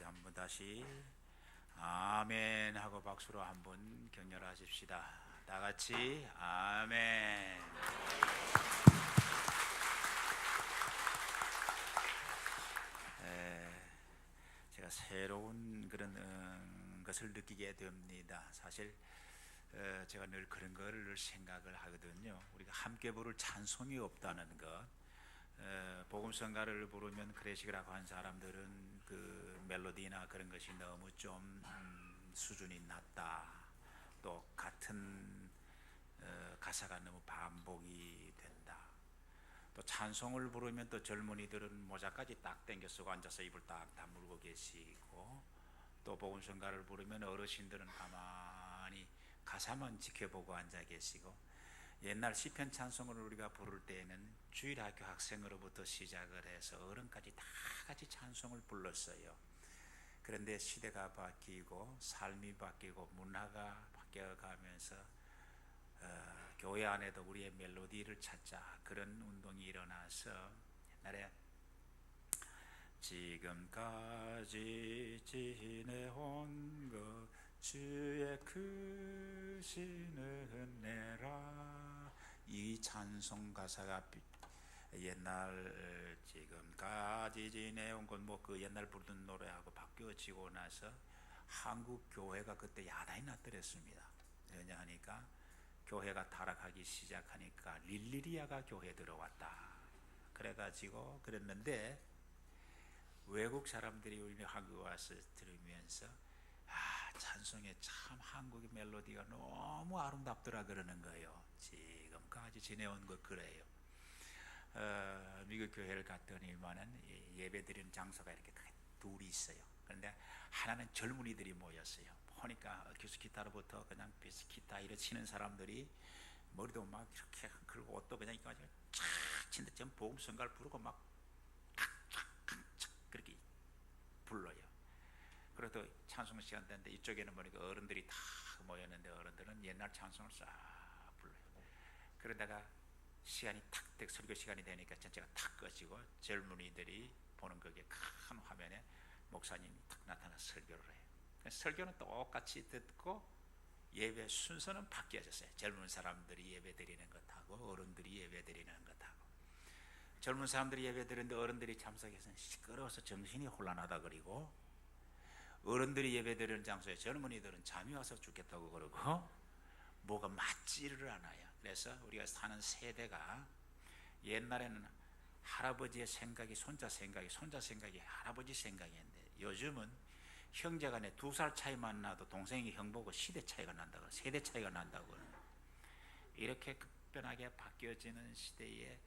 한번 다시 아멘 하고 박수로 한번 격려하십시다. 다 같이 아멘. 제가 새로운 그런 것을 느끼게 됩니다. 사실 제가 늘 그런 거를 생각을 하거든요. 우리가 함께 부를 찬송이 없다는 것. 복음성가를 부르면 클래식이라고 한 사람들은 그 멜로디나 그런 것이 너무 좀 수준이 낮다. 또 같은 가사가 너무 반복이 된다. 또 찬송을 부르면 또 젊은이들은 모자까지 딱 당겨 쓰고 앉아서 입을 딱 다물고 계시고, 또 복음성가를 부르면 어르신들은 가만히 가사만 지켜보고 앉아 계시고, 옛날 시편 찬송을 우리가 부를 때에는 주일학교 학생으로부터 시작을 해서 어른까지 다 같이 찬송을 불렀어요. 그런데 시대가 바뀌고 삶이 바뀌고 문화가 바뀌어가면서 교회 안에도 우리의 멜로디를 찾자 그런 운동이 일어나서, 옛날에 지금까지 지내온 것 주의 크신 은혜라, 이 찬송 가사가 옛날 지금까지 지내온 것 뭐 그 옛날 부르던 노래하고 바뀌어지고 나서 한국 교회가 그때 야단이 났더랬습니다. 왜냐하니까 교회가 타락하기 시작하니까 릴리리아가 교회에 들어왔다. 그래가지고 그랬는데 외국 사람들이 우리 한국에 와서 들으면서 찬송에 참 한국의 멜로디가 너무 아름답더라 그러는 거예요. 지금까지 지내온 것 그래요. 미국 교회를 갔더니만은 예배드리는 장소가 이렇게 둘이 있어요. 그런데 하나는 젊은이들이 모였어요. 보니까 어큐스 기타로부터 그냥 베이스 기타 이렇게 치는 사람들이 머리도 막 이렇게 그리고 옷도 그냥 이거 쫙 치는데 전 복음성가를 부르고 막 칵촥 그렇게 불러요. 그래도 찬송 시간 되는데 이쪽에는 보니까 어른들이 다 모였는데 어른들은 옛날 찬송을 싹 불러요. 그러다가 시간이 탁 설교 시간이 되니까 전체가 탁 꺼지고 젊은이들이 보는 거기에 큰 화면에 목사님이 탁 나타나서 설교를 해요. 설교는 똑같이 듣고 예배 순서는 바뀌어졌어요. 젊은 사람들이 예배 드리는 것하고 어른들이 예배 드리는 것하고, 젊은 사람들이 예배 드리는데 어른들이 참석해서 시끄러워서 정신이 혼란하다 그리고, 어른들이 예배 드리는 장소에 젊은이들은 잠이 와서 죽겠다고 그러고 뭐가 맞지를 않아요. 그래서 우리가 사는 세대가 옛날에는 할아버지의 생각이 손자 생각이, 손자 생각이 할아버지 생각이었는데 요즘은 형제간에 2살 차이만 나도 동생이 형 보고 시대 차이가 난다고, 세대 차이가 난다고. 이렇게 급변하게 바뀌어지는 시대에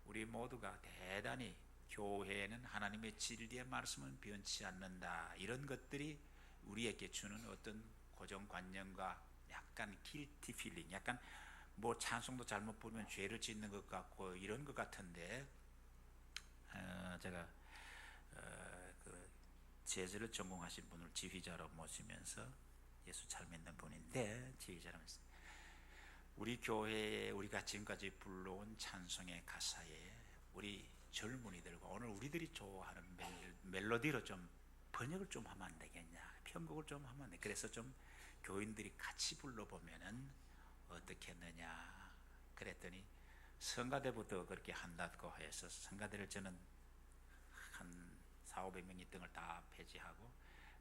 우리 모두가 대단히 교회는 하나님의 진리의 말씀은 변치 않는다, 이런 것들이 우리에게 주는 어떤 고정관념과 약간 길티 필링, 약간 뭐 찬송도 잘못 부르면 죄를 짓는 것 같고 이런 것 같은데, 제가 그 재즈를 전공하신 분을 지휘자로 모시면서 예수 잘 믿는 분인데 지휘자라면서 우리 교회에 우리가 지금까지 불러온 찬송의 가사에 우리 젊은이들과 오늘 우리들이 좋아하는 멜로디로 좀 번역을 좀 하면 안 되겠냐, 편곡을 좀 하면 안 돼. 그래서 좀 교인들이 같이 불러보면은 어떻게 했느냐 그랬더니 성가대부터 그렇게 한다고 해서 성가대를 저는 한 400~500명이 등을 다 폐지하고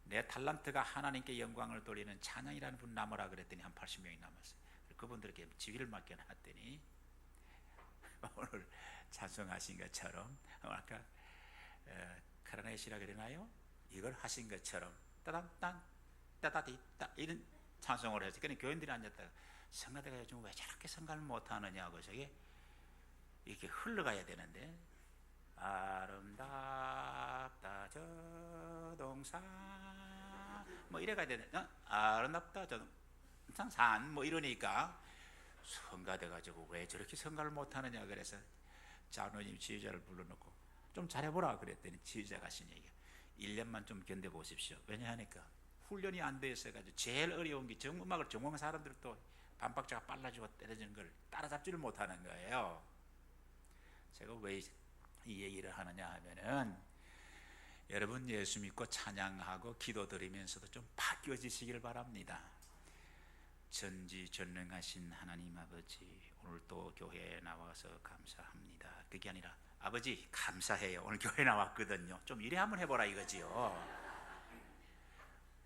내 탈란트가 하나님께 영광을 돌리는 찬양이라는 분 남으라 그랬더니 한 80명이 남았어요. 그분들에게 지휘를 맡겨놨더니 오늘 찬송하신 것처럼 아까 카라네시라 그러나요? 이걸 하신 것처럼 따단딴 따다디따 이런 찬송을 해서 그냥 교인들이 앉았다가 성가대가 요즘 왜 저렇게 성가를 못하느냐고 저게 이렇게 흘러가야 되는데 아름답다 저 동산 뭐 이래가야 되는데 아름답다 저 산 뭐 이러니까 성가대 가지고 왜 저렇게 성가를 못하느냐 그래서 장로님 지휘자를 불러놓고 좀 잘해보라 그랬더니 지휘자가 하신 얘기가 1년만 좀 견뎌보십시오. 왜냐하니까 훈련이 안 돼 있어가지고 제일 어려운 게 음악을 전공한 사람들도 반박자가 빨라지고 때려지는 걸 따라잡지를 못하는 거예요. 제가 왜 이 얘기를 하느냐 하면은 여러분 예수 믿고 찬양하고 기도드리면서도 좀 바뀌어지시길 바랍니다. 전지전능하신 하나님 아버지, 오늘 또 교회에 나와서 감사합니다. 그게 아니라 아버지 감사해요. 오늘 교회 나왔거든요. 좀 이래 한번 해보라 이거지요.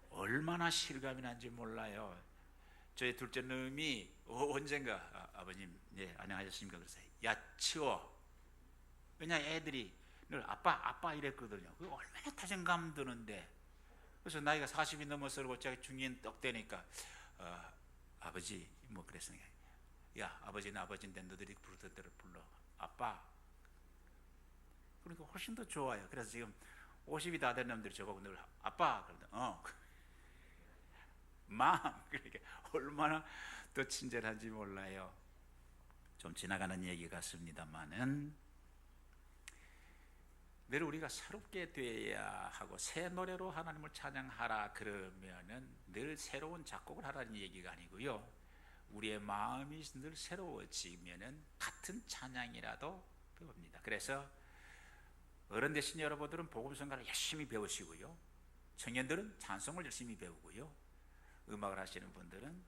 얼마나 실감이 난지 몰라요. 저희 둘째 놈이 언젠가 아버님 안녕하셨습니까? 그래서 야 치워. 왜냐 애들이 늘 아빠 이랬거든요. 그 얼마나 타정감 드는데. 그래서 나이가 40이 넘어서 그러고 자기 중년 떡 되니까 아버지 뭐 그랬으니까 야 아버지는 아버지인데 너들이 부르던 대로 불러 아빠. 그러니까 훨씬 더 좋아요. 그래서 지금 50이 다 된 놈들이 저보고 늘 아빠 그러다 맘. 그러니까 얼마나 더 친절한지 몰라요. 좀 지나가는 얘기 같습니다만은 늘 우리가 새롭게 되어야 하고 새 노래로 하나님을 찬양하라 그러면은 늘 새로운 작곡을 하라는 얘기가 아니고요. 우리의 마음이 늘 새로워지면은 같은 찬양이라도 배웁니다. 그래서 어른 되신 여러분들은 복음성가를 열심히 배우시고요. 청년들은 찬송을 열심히 배우고요. 음악을 하시는 분들은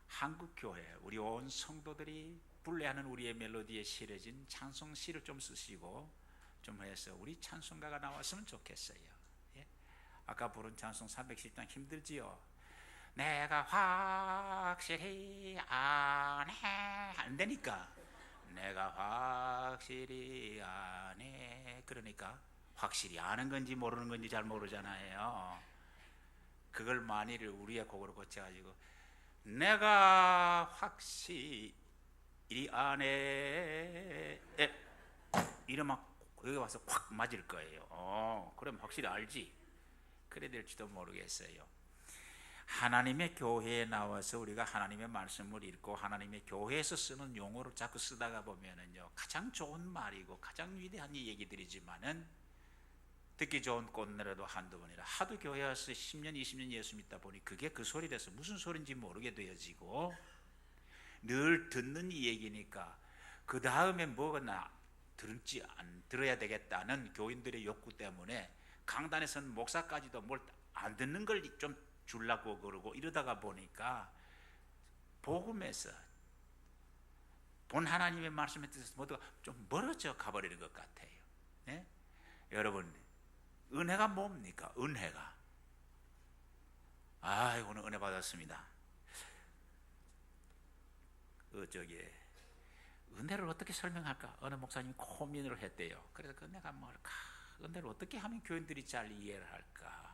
한국교회 우리 온 성도들이 불례하는 우리의 멜로디에 실어진 찬송시를 좀 쓰시고 좀 해서 우리 찬송가가 나왔으면 좋겠어요. 예? 아까 부른 찬송 310장 힘들지요. 내가 확실히 아네 안 되니까 내가 확실히 아네. 그러니까 확실히 아는 건지 모르는 건지 잘 모르잖아요. 그걸 만일 우리의 곡으로 고쳐가지고 내가 확실히 아네 이러면 여기 와서 확 맞을 거예요. 그럼 확실히 알지. 그래 될지도 모르겠어요. 하나님의 교회에 나와서 우리가 하나님의 말씀을 읽고 하나님의 교회에서 쓰는 용어를 자꾸 쓰다가 보면은요, 가장 좋은 말이고 가장 위대한 얘기들이지만은 듣기 좋은 꽃노래도 한두 번이라 하도 교회 와서 10년 20년 예수 믿다 보니 그게 그 소리라서 무슨 소리인지 모르게 되어지고 늘 듣는 이 얘기니까 그 다음에 뭐가 들을지 안 들어야 되겠다는 교인들의 욕구 때문에 강단에서는 목사까지도 뭘 안 듣는 걸 좀 주려고 그러고 이러다가 보니까 복음에서 본 하나님의 말씀에 뜻에서 모두가 좀 멀어져 가버리는 것 같아요. 네? 여러분 은혜가 뭡니까? 은혜가 오늘 은혜 받았습니다. 은혜를 어떻게 설명할까? 어느 목사님이 고민을 했대요. 그래서 그 은혜가 뭘까? 은혜를 어떻게 하면 교인들이 잘 이해를 할까?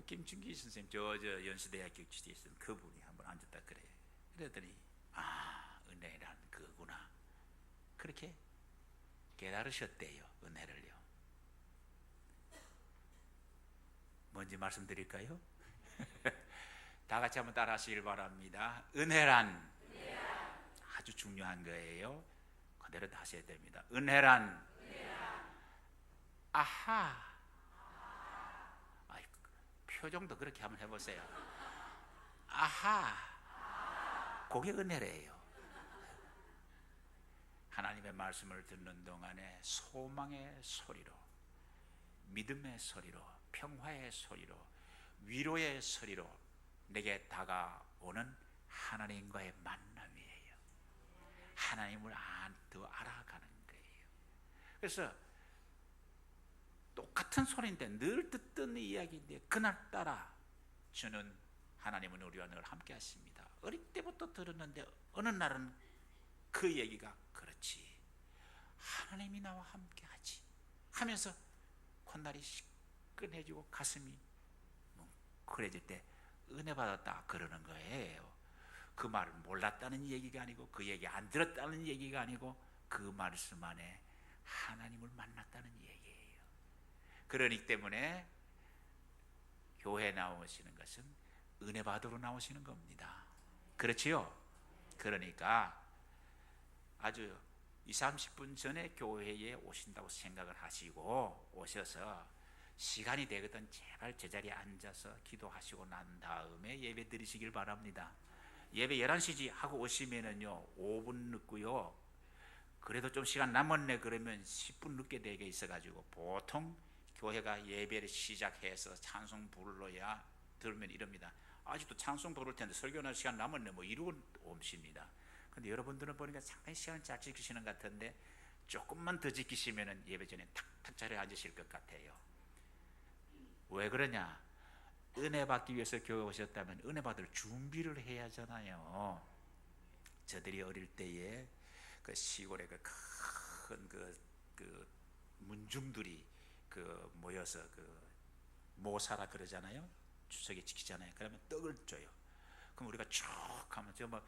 김춘기 선생님 저 연수대학교 주대에 있던 그분이 한번 앉았다 그래요. 그랬더니 은혜란 그구나. 그렇게 깨달으셨대요. 은혜를요. 뭔지 말씀드릴까요? 다 같이 한번 따라 하시길 바랍니다. 은혜란 아주 중요한 거예요. 그대로 하셔야 됩니다. 은혜란 아하. 표정도 그렇게 한번 해보세요. 아하. 그게 은혜래요. 하나님의 말씀을 듣는 동안에 소망의 소리로, 믿음의 소리로, 평화의 소리로, 위로의 소리로 내게 다가오는 하나님과의 만남이에요. 하나님을 더 알아가는 거예요. 그래서 똑같은 소리인데 늘 듣던 이야기인데 그날따라 주는 하나님은 우리와 늘 함께 하십니다. 어릴 때부터 들었는데 어느 날은 그 얘기가 그렇지, 하나님이 나와 함께 하지 하면서 콧날이 시끈해지고 가슴이 뭉클해질 때 은혜 받았다 그러는 거예요. 그 말을 몰랐다는 얘기가 아니고 그 얘기 안 들었다는 얘기가 아니고 그 말씀 안에 하나님을 만났다는 얘기예요. 그러기 때문에 교회에 나오시는 것은 은혜 받으러 나오시는 겁니다. 그렇지요? 그러니까 아주 20-30분 전에 교회에 오신다고 생각을 하시고 오셔서 시간이 되거든 제발 제자리에 앉아서 기도하시고 난 다음에 예배 드리시길 바랍니다. 예배 11시지 하고 오시면은요 5분 늦고요, 그래도 좀 시간 남았네 그러면 10분 늦게 되게 있어가지고 보통 교회가 예배를 시작해서 찬송 부르러야 들으면 이럽니다. 아직도 찬송 부를 텐데 설교하는 시간 남았네, 뭐 이러고 옵니다. 근데 여러분들은 보니까 상당히 시간을 잘 지키시는 것 같은데 조금만 더 지키시면 예배 전에 탁탁 자리에 앉으실 것 같아요. 왜 그러냐? 은혜 받기 위해서 교회 오셨다면 은혜 받을 준비를 해야 하잖아요. 저들이 어릴 때에 그 시골에 그 큰 그 문중들이 그 모여서 그 모사라 그러잖아요. 추석에 지키잖아요. 그러면 떡을 줘요. 그럼 우리가 쭉 하면 저 뭐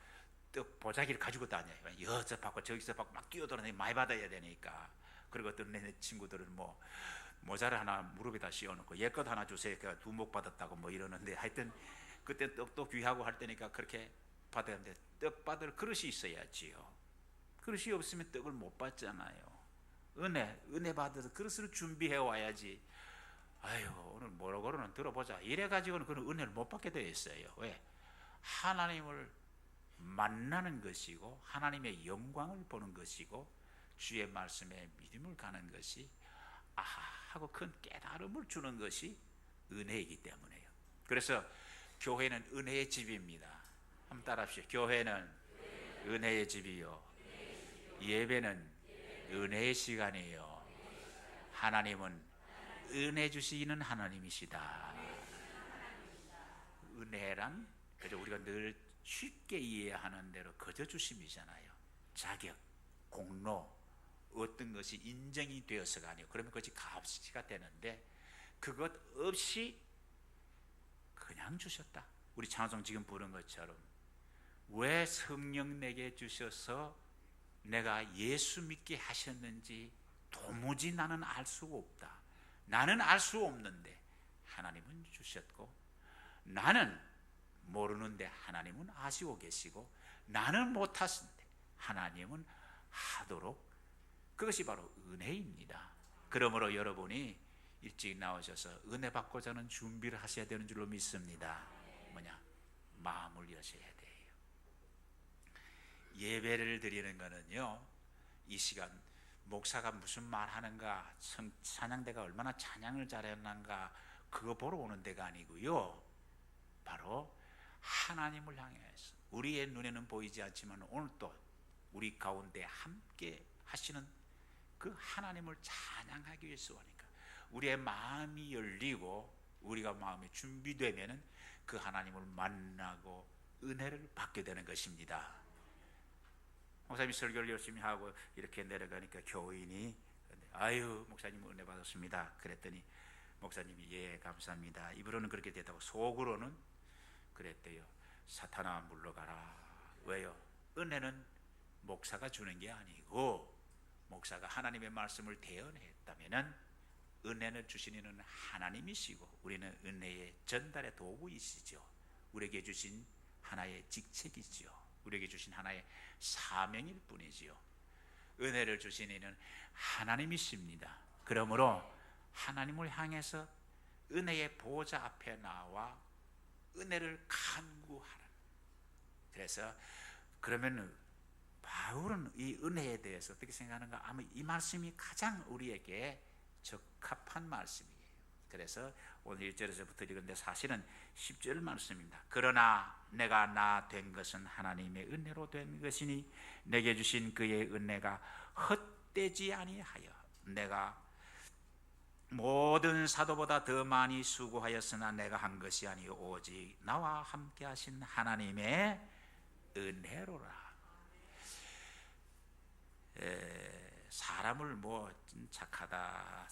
떡 보자기를 가지고 다녀요. 여기서 받고 저기서 받고 막 뛰어들어다니 많이 받아야 되니까. 그리고 어떤 내 친구들은 뭐 모자를 하나 무릎에다 씌워놓고 얘것 하나 주세요. 그러니까 두목 받았다고 뭐 이러는데, 하여튼 그때 떡도 귀하고 할 때니까 그렇게 받아야 하는데, 떡 받을 그릇이 있어야지요. 그릇이 없으면 떡을 못 받잖아요. 은혜 받아서 그릇을 준비해 와야지. 아유, 오늘 뭐라고는 들어보자 이래 가지고는 그런 은혜를 못 받게 되어 있어요. 왜? 하나님을 만나는 것이고 하나님의 영광을 보는 것이고 주의 말씀에 믿음을 가는 것이 아하 하고 큰 깨달음을 주는 것이 은혜이기 때문에요. 그래서 교회는 은혜의 집입니다. 한번 따라합시오. 교회는 은혜의 집이요, 예배는 은혜의 시간이에요. 하나님은 은혜 주시는 하나님이시다. 은혜란 그저 우리가 늘 쉽게 이해하는 대로 거저 주심이잖아요. 자격, 공로, 어떤 것이 인정이 되어서가 아니고, 그러면 그것이 값이가 되는데 그것 없이 그냥 주셨다. 우리 찬송 지금 부른 것처럼 왜 성령 내게 주셔서 내가 예수 믿게 하셨는지 도무지 나는 알 수가 없다. 나는 알 수 없는데 하나님은 주셨고, 나는 모르는데 하나님은 아시고 계시고, 나는 못하는데 하나님은 하도록, 그것이 바로 은혜입니다. 그러므로 여러분이 일찍 나오셔서 은혜 받고자 하는 준비를 하셔야 되는 줄로 믿습니다. 뭐냐? 마음을 여셔야 돼요. 예배를 드리는 거는요, 이 시간 목사가 무슨 말 하는가, 찬양대가 얼마나 찬양을 잘했는가 그거 보러 오는 데가 아니고요, 바로 하나님을 향해서 우리의 눈에는 보이지 않지만 오늘 또 우리 가운데 함께 하시는 그 하나님을 찬양하기 위해서 오니까 우리의 마음이 열리고 우리가 마음이 준비되면 그 하나님을 만나고 은혜를 받게 되는 것입니다. 목사님이 설교를 열심히 하고 이렇게 내려가니까 교인이 아유 목사님 은혜 받았습니다 그랬더니 목사님이 예 감사합니다, 입으로는 그렇게 됐다고 속으로는 그랬대요. 사탄아 물러가라. 왜요? 은혜는 목사가 주는 게 아니고 목사가 하나님의 말씀을 대언했다면 은혜는 주신 이는 하나님이시고 우리는 은혜의 전달의 도구이시죠. 우리에게 주신 하나의 직책이죠. 우리에게 주신 하나의 사명일 뿐이지요. 은혜를 주신 이는 하나님이십니다. 그러므로 하나님을 향해서 은혜의 보좌 앞에 나와 은혜를 간구하는. 그래서 그러면 바울은 이 은혜에 대해서 어떻게 생각하는가? 아마 이 말씀이 가장 우리에게 적합한 말씀이에요. 그래서 오늘 1절에서부터 읽은데 사실은 10절 말씀입니다. 그러나 내가 나 된 것은 하나님의 은혜로 된 것이니 내게 주신 그의 은혜가 헛되지 아니하여 내가 모든 사도보다 더 많이 수고하였으나 내가 한 것이 아니요 오직 나와 함께 하신 하나님의 은혜로라. 사람을 뭐 착하다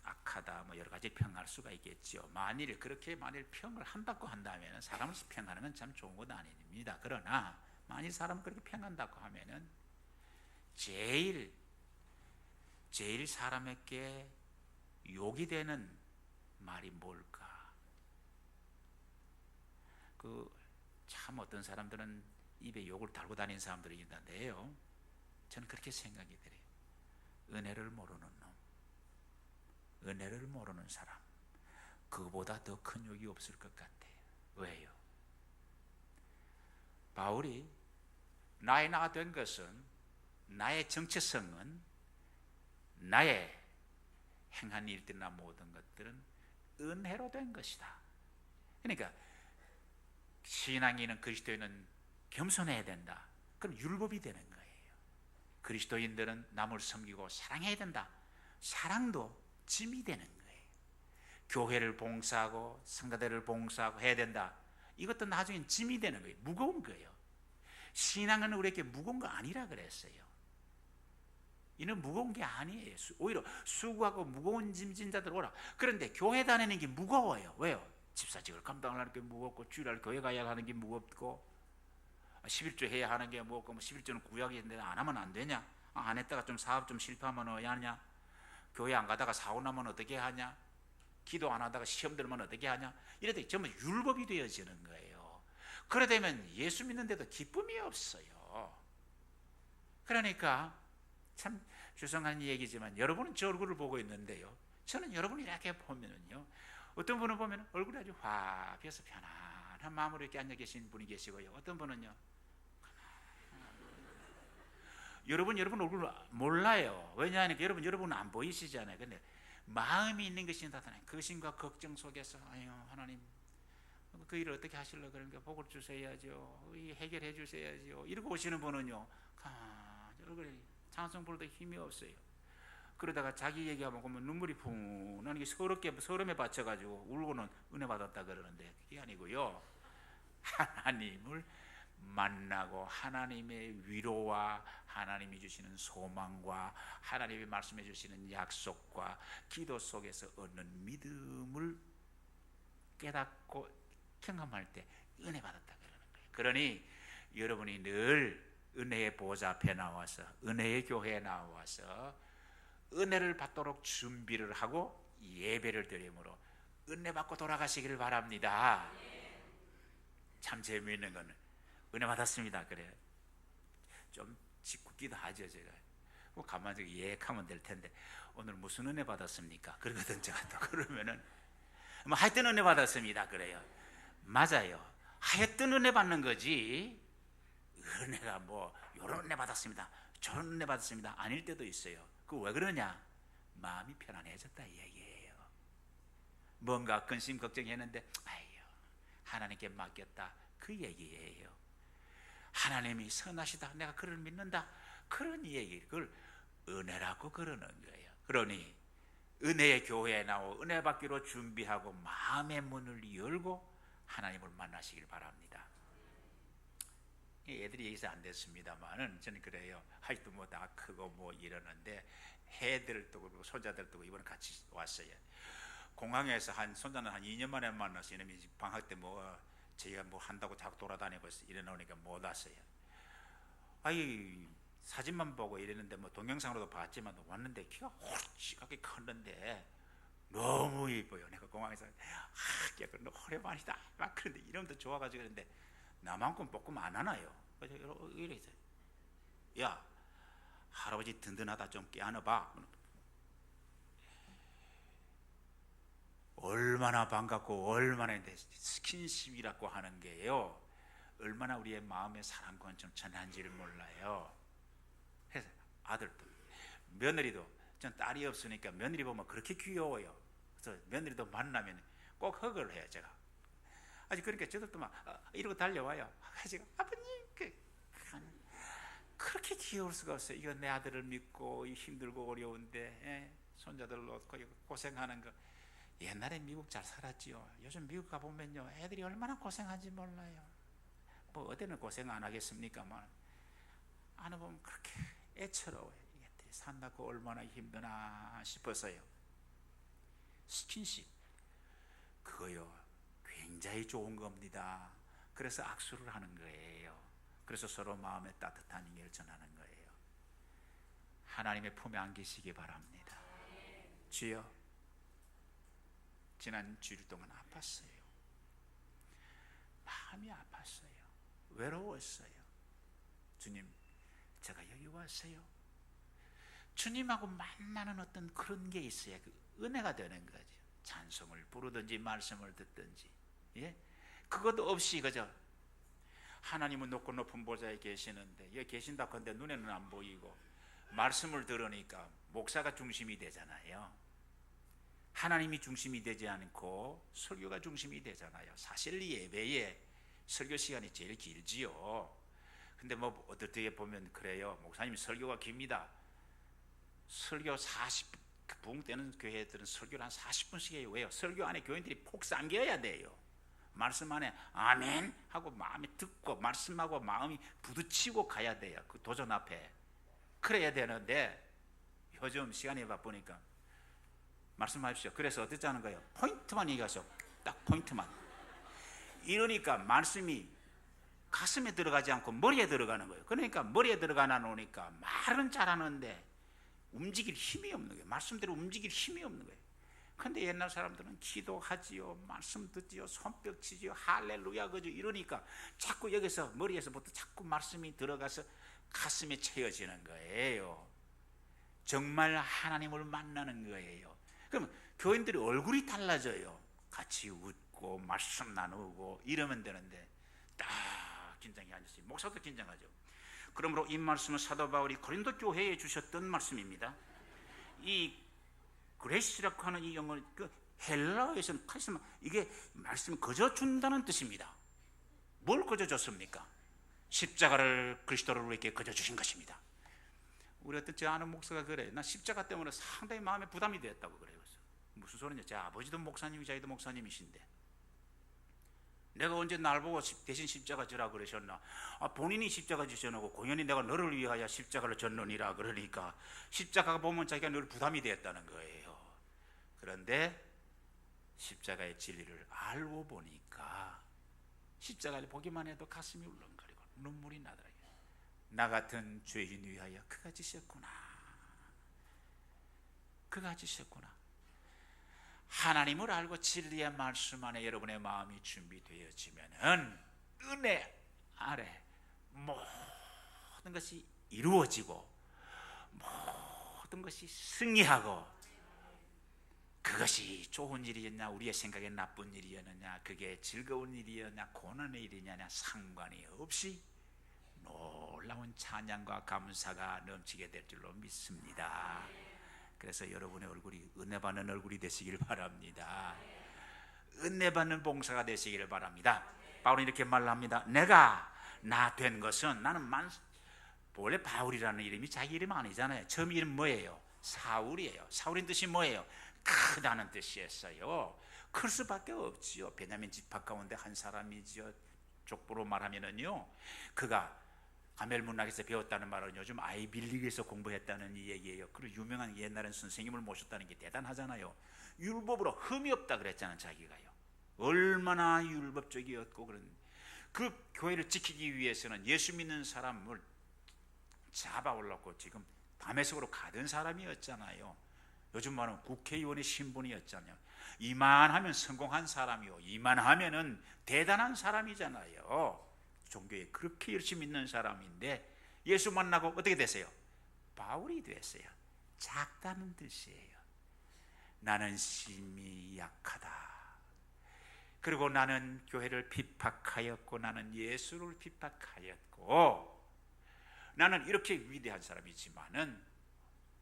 악하다 뭐 여러 가지 평할 수가 있겠죠. 만일 평을 한다고 한다면 사람을 평하는 건 참 좋은 건 아닙니다. 그러나 만일 사람을 그렇게 평한다고 하면은 제일 사람에게 욕이 되는 말이 뭘까? 참 어떤 사람들은 입에 욕을 달고 다니는 사람들이 있는데요, 저는 그렇게 생각이 들어요. 은혜를 모르는 놈, 은혜를 모르는 사람, 그보다 더 큰 욕이 없을 것 같아요. 왜요? 바울이 나의 나 된 것은, 나의 정체성은 나의 행한 일들이나 모든 것들은 은혜로 된 것이다. 그러니까 신앙인은 그리스도인은 겸손해야 된다. 그럼 율법이 되는 거예요. 그리스도인들은 남을 섬기고 사랑해야 된다. 사랑도 짐이 되는 거예요. 교회를 봉사하고 성가대를 봉사하고 해야 된다. 이것도 나중엔 짐이 되는 거예요. 무거운 거예요. 신앙은 우리에게 무거운 거 아니라 그랬어요. 이는 무거운 게 아니에요. 오히려 수고하고 무거운 짐진 자들 오라. 그런데 교회 다니는 게 무거워요. 왜요? 집사직을 감당하는 게 무겁고, 주일날 교회 가야 하는 게 무겁고, 11조 해야 하는 게 무겁고, 11조는 구약인데 안 하면 안 되냐? 안 했다가 좀 사업 좀 실패하면 어떻게 하냐? 교회 안 가다가 사고 나면 어떻게 하냐? 기도 안 하다가 시험 들면 어떻게 하냐? 이래도 전부 율법이 되어지는 거예요. 그래 되면 예수 믿는데도 기쁨이 없어요. 그러니까 참 죄송한 얘기지만 여러분은 제 얼굴을 보고 있는데요, 저는 여러분이 이렇게 보면은요, 어떤 분은 보면 얼굴이 아주 화비어서 편안한 마음으로 이렇게 앉아 계신 분이 계시고요, 어떤 분은요 여러분 얼굴 몰라요. 왜냐하니까 여러분은 안 보이시잖아요. 근데 마음이 있는 것이 나타나요. 근심과 걱정 속에서 아유 하나님 그 일을 어떻게 하실러, 그러니까 복을 주셔야죠, 해결해 주셔야죠, 이러고 오시는 분은요 얼굴에 찬송불도 힘이 없어요. 그러다가 자기 얘기하면 보면 눈물이 풍 나는 게 서름에 받쳐가지고 울고는 은혜 받았다 그러는데 그게 아니고요, 하나님을 만나고 하나님의 위로와 하나님이 주시는 소망과 하나님이 말씀해 주시는 약속과 기도 속에서 얻는 믿음을 깨닫고 경험할 때 은혜 받았다 그러는 거예요. 그러니 여러분이 늘 은혜의 보좌 앞에 나와서, 은혜의 교회에 나와서 은혜를 받도록 준비를 하고 예배를 드림으로 은혜 받고 돌아가시기를 바랍니다. 참 재미있는 건 은혜 받았습니다 그래 좀 짓궂기도 하죠. 제가 뭐 가만히 예약하면 될 텐데 오늘 무슨 은혜 받았습니까? 그러거든 제가 또. 그러면은 뭐 하여튼 은혜 받았습니다 그래요. 맞아요. 하여튼 은혜 받는 거지, 은혜가 뭐 요런 은혜 받았습니다, 저런 은혜 받았습니다 아닐 때도 있어요. 그 왜 그러냐? 마음이 편안해졌다 이 얘기예요. 뭔가 근심 걱정했는데 아유 하나님께 맡겼다 그 얘기예요. 하나님이 선하시다, 내가 그를 믿는다, 그런 얘기, 그걸 은혜라고 그러는 거예요. 그러니 은혜의 교회에 나오 은혜 받기로 준비하고 마음의 문을 열고 하나님을 만나시길 바랍니다. 애들이 여기서 안 됐습니다만은 저는 그래요. 하여튼 뭐 다 크고 뭐 이러는데 애들도 그렇고 손자들도 이번에 같이 왔어요. 공항에서 한 손자는 한 2년 만에 만나서 이놈이 방학 때 뭐 제가 뭐 한다고 자꾸 돌아다니고 이러니까 못 왔어요. 아이 사진만 보고 이랬는데 뭐 동영상으로도 봤지만 왔는데 키가 홀쭉하게 컸는데 너무 이뻐요. 내가 공항에서 너 호레반이다 막 그런데 이름도 좋아가지고 그런데 나만큼 볶음 안 하나요? 그래서 이래 있어요. 야 할아버지 든든하다 좀 깨안아봐. 얼마나 반갑고 얼마나 스킨십이라고 하는 게요, 얼마나 우리의 마음의 사랑과 좀 전한지를 몰라요. 그래서 아들도 며느리도, 전 딸이 없으니까 며느리 보면 그렇게 귀여워요. 그래서 며느리도 만나면 꼭 허그를 해요 제가. 아직 그러니까 저들도 막 이러고 달려와요. 제가 아버님 그렇게 귀여울 수가 없어요. 이거 내 아들을 믿고 힘들고 어려운데 손자들 놓고 고생하는 거. 옛날에 미국 잘 살았지요. 요즘 미국 가보면요 애들이 얼마나 고생한지 몰라요. 뭐 어디는 고생 안 하겠습니까만 안 해보면 그렇게 애처로워요. 이게 산다고 얼마나 힘드나 싶어서요. 스킨십 그거요 굉장히 좋은 겁니다. 그래서 악수를 하는 거예요. 그래서 서로 마음에 따뜻한 의미를 전하는 거예요. 하나님의 품에 안기시기 바랍니다. 주여, 지난 주일 동안 아팠어요. 마음이 아팠어요. 외로웠어요. 주님, 제가 여기 왔어요. 주님하고 만나는 어떤 그런 게 있어야 그 은혜가 되는 거죠. 찬송을 부르든지 말씀을 듣든지, 예? 그것도 없이 그저 하나님은 높고 높은 보좌에 계시는데 여기 계신다 근데 눈에는 안 보이고 말씀을 들으니까 목사가 중심이 되잖아요. 하나님이 중심이 되지 않고 설교가 중심이 되잖아요. 사실 예배에 설교 시간이 제일 길지요. 근데 뭐 어떻게 보면 그래요. 목사님 설교가 깁니다. 설교 40분, 부흥되는 교회들은 설교를 한 40분씩 해요. 왜요? 설교 안에 교인들이 폭 잠겨야 돼요. 말씀 안에 아멘 하고 마음이 듣고 말씀하고 마음이 부딪히고 가야 돼요. 그 도전 앞에. 그래야 되는데 요즘 시간이 바쁘니까 말씀하십시오. 그래서 어떻게 하는 거예요? 포인트만 얘기하죠. 딱 포인트만. 이러니까 말씀이 가슴에 들어가지 않고 머리에 들어가는 거예요. 그러니까 머리에 들어가나 놓으니까 말은 잘하는데 움직일 힘이 없는 거예요. 말씀대로 움직일 힘이 없는 거예요. 근데 옛날 사람들은 기도하지요, 말씀 듣지요, 손뼉 치지요, 할렐루야 그죠 이러니까 자꾸 여기서 머리에서부터 자꾸 말씀이 들어가서 가슴에 채워지는 거예요. 정말 하나님을 만나는 거예요. 그럼 교인들이 얼굴이 달라져요. 같이 웃고 말씀 나누고 이러면 되는데 딱 긴장이 앉았어요. 목사도 긴장하죠. 그러므로 이 말씀은 사도 바울이 고린도 교회에 주셨던 말씀입니다. 이 그레이스라고 하는 이 영어, 그 헬라어에서는 카리스마, 이게 말씀이 거저 준다는 뜻입니다. 뭘 거저 줬습니까? 십자가를 그리스도를 우리에게 거저 주신 것입니다. 우리 어떤 제 아는 목사가 그래요. 나 십자가 때문에 상당히 마음에 부담이 되었다고 그래요. 무슨 소리냐? 제 아버지도 목사님이 자기도 목사님이신데 내가 언제 날 보고 대신 십자가 지라 그러셨나? 본인이 십자가 지셔놓고 공연히 내가 너를 위하여 십자가를 졌느니라 그러니까 십자가가 보면 자기가 늘 부담이 되었다는 거예요. 그런데 십자가의 진리를 알고 보니까 십자가를 보기만 해도 가슴이 울렁거리고 눈물이 나더라고요. 나 같은 죄인 위하여 그가 지셨구나. 그가 지셨구나. 하나님을 알고 진리의 말씀 안에 여러분의 마음이 준비되어지면은 은혜 아래 모든 것이 이루어지고 모든 것이 승리하고 그것이 좋은 일이었냐 우리의 생각에 나쁜 일이었느냐 그게 즐거운 일이었냐 고난의 일이냐 상관이 없이 놀라운 찬양과 감사가 넘치게 될 줄로 믿습니다. 그래서 여러분의 얼굴이 은혜 받는 얼굴이 되시길 바랍니다. 은혜 받는 봉사가 되시기를 바랍니다. 바울은 이렇게 말합니다. 내가 나 된 것은 나는 원래 바울이라는 이름이 자기 이름 아니잖아요. 처음 이름 뭐예요? 사울이에요. 사울인 뜻이 뭐예요? 크다는 뜻이었어요. 클 수밖에 없지요. 베냐민 지파 가운데 한 사람이지요. 족보로 말하면은요, 그가 가멜 문학에서 배웠다는 말은 요즘 아이빌리그에서 공부했다는 이 얘기예요. 그리고 유명한 옛날엔 선생님을 모셨다는 게 대단하잖아요. 율법으로 흠이 없다 그랬잖아요. 자기가요. 얼마나 율법적이었고 그런 그 교회를 지키기 위해서는 예수 믿는 사람을 잡아올랐고 지금 다메섹으로 가던 사람이었잖아요. 요즘 말하면 국회의원의 신분이었잖아요. 이만하면 성공한 사람이요. 이만하면은 대단한 사람이잖아요. 종교에 그렇게 열심히 믿는 사람인데 예수 만나고 어떻게 되세요? 바울이 됐어요. 작다는 뜻이에요. 나는 심히 약하다. 그리고 나는 교회를 피박하였고 나는 예수를 피박하였고 나는 이렇게 위대한 사람이지만은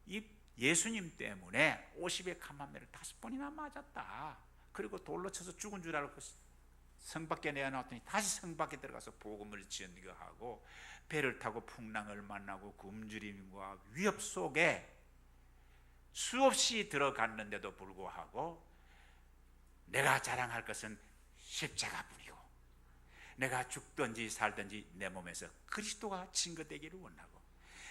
이 예수님 때문에 50의 감함매를 5번이나 맞았다. 그리고 돌로 쳐서 죽은 줄 알고 성 밖에 내어놨더니 다시 성 밖에 들어가서 복음을 전거하고 배를 타고 풍랑을 만나고 굶주림과 위협 속에 수없이 들어갔는데도 불구하고 내가 자랑할 것은 십자가뿐이고 내가 죽든지 살든지 내 몸에서 그리스도가 증거되기를 원하고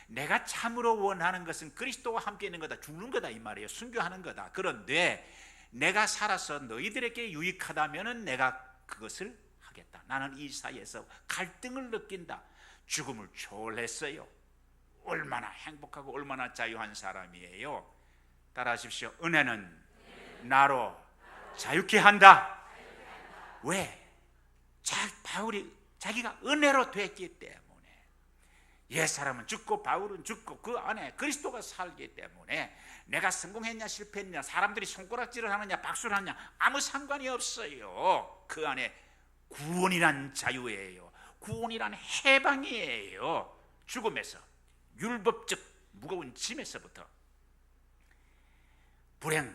내가 참으로 원하는 것은 그리스도와 함께 있는 거다. 죽는 거다 이 말이에요. 순교하는 거다. 그런데 내가 살아서 너희들에게 유익하다면은 내가 그것을 하겠다. 나는 이 사이에서 갈등을 느낀다. 죽음을 초월했어요. 얼마나 행복하고 얼마나 자유한 사람이에요. 따라하십시오. 은혜는 나로 자유케 한다. 왜? 바울이 자기가 은혜로 됐기 때문에 옛사람은 죽고 바울은 죽고 그 안에 그리스도가 살기 때문에 내가 성공했냐 실패했냐 사람들이 손가락질을 하느냐 박수를 하느냐 아무 상관이 없어요. 그 안에 구원이란 자유예요. 구원이란 해방이에요. 죽음에서 율법적 무거운 짐에서부터 불행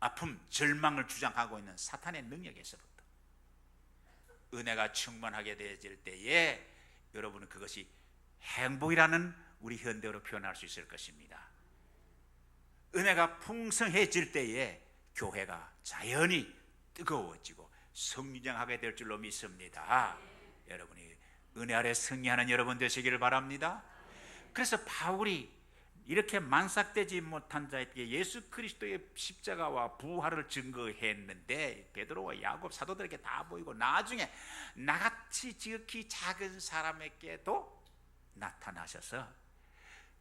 아픔, 절망을 주장하고 있는 사탄의 능력에서부터 은혜가 충만하게 되어질 때에 여러분은 그것이 행복이라는 우리 현대어로 표현할 수 있을 것입니다. 은혜가 풍성해질 때에 교회가 자연히 뜨거워지고 성장하게 될 줄로 믿습니다. 여러분이 은혜 아래 승리하는 여러분 되시기를 바랍니다. 그래서 바울이 이렇게 만삭되지 못한 자에게 예수 그리스도의 십자가와 부활을 증거했는데 베드로와 야곱 사도들에게 다 보이고 나중에 나같이 지극히 작은 사람에게도 나타나셔서